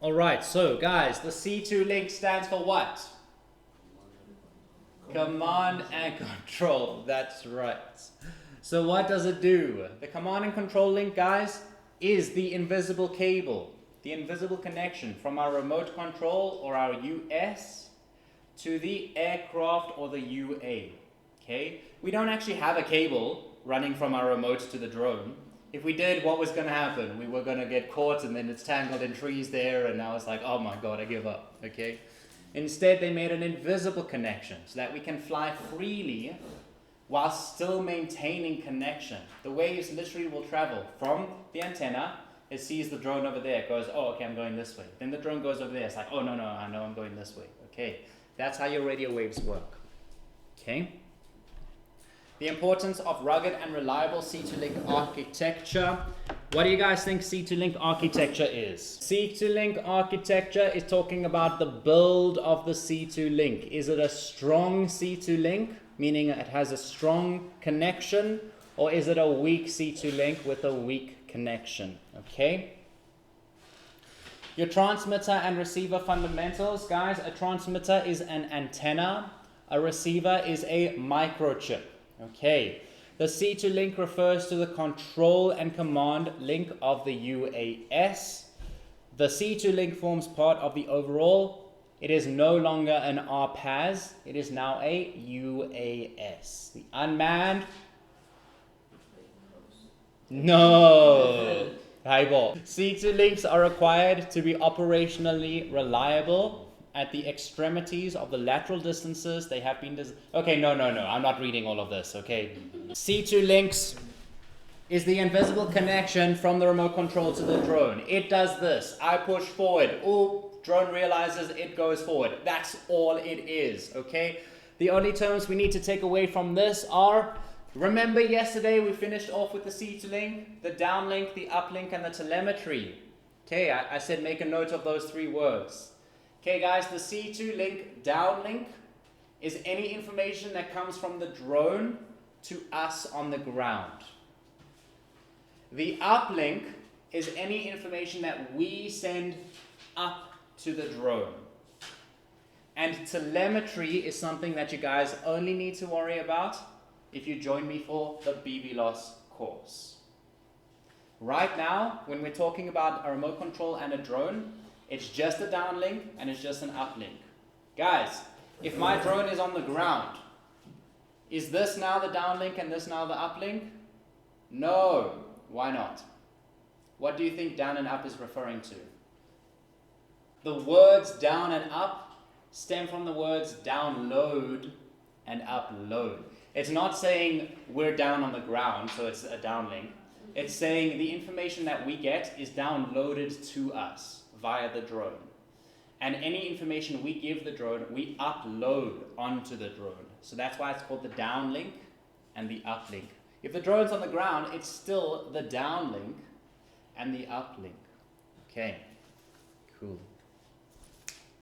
Alright, so guys, the C2 link stands for what? Command and control. That's right. So what does it do? The command and control link, guys, is the invisible cable, the invisible connection from our remote control or our US to the aircraft or the UA. Okay? We don't actually have a cable running from our remote to the drone. If we did, what was going to happen? We were going to get caught and then it's tangled in trees there, and now it's like, oh my god, I give up. Okay? Instead, they made an invisible connection so that we can fly freely while still maintaining connection. The waves literally will travel from the antenna. It sees the drone over there. It goes, oh, okay, I'm going this way. Then the drone goes over there. It's like, oh, no, I know I'm going this way. Okay, that's how your radio waves work. Okay. The importance of rugged and reliable C2 link architecture. What do you guys think C2 link architecture is? C2 link architecture is talking about the build of the C2 link. Is it a strong C2 link, meaning it has a strong connection, or is it a weak C2 link with a weak connection? Okay. Your transmitter and receiver fundamentals, guys. A transmitter is an antenna. A receiver is a microchip. Okay, the C2 link refers to the control and command link of the UAS. The C2 link forms part of the overall. It is no longer an RPAS. It is now a UAS. The unmanned. No. Highball. C2 links are required to be operationally reliable. At the extremities of the lateral distances, they have been okay, no, I'm not reading all of this, okay? C2 links is the invisible connection from the remote control to the drone. It does this. I push forward. Oh, drone realizes it goes forward. That's all it is, okay? The only terms we need to take away from this are, remember yesterday we finished off with the C2 link, the downlink, the uplink, and the telemetry. Okay, I said make a note of those three words. Okay guys, the C2 link downlink is any information that comes from the drone to us on the ground. The uplink is any information that we send up to the drone. And telemetry is something that you guys only need to worry about if you join me for the BB-Loss course. Right now, when we're talking about a remote control and a drone, it's just a downlink and it's just an uplink. Guys, if my drone is on the ground, is this now the downlink and this now the uplink? No. Why not? What do you think down and up is referring to? The words down and up stem from the words download and upload. It's not saying we're down on the ground, so it's a downlink. It's saying the information that we get is downloaded to us via the drone. And any information we give the drone, we upload onto the drone. So that's why it's called the downlink and the uplink. If the drone's on the ground, it's still the downlink and the uplink. Okay, cool.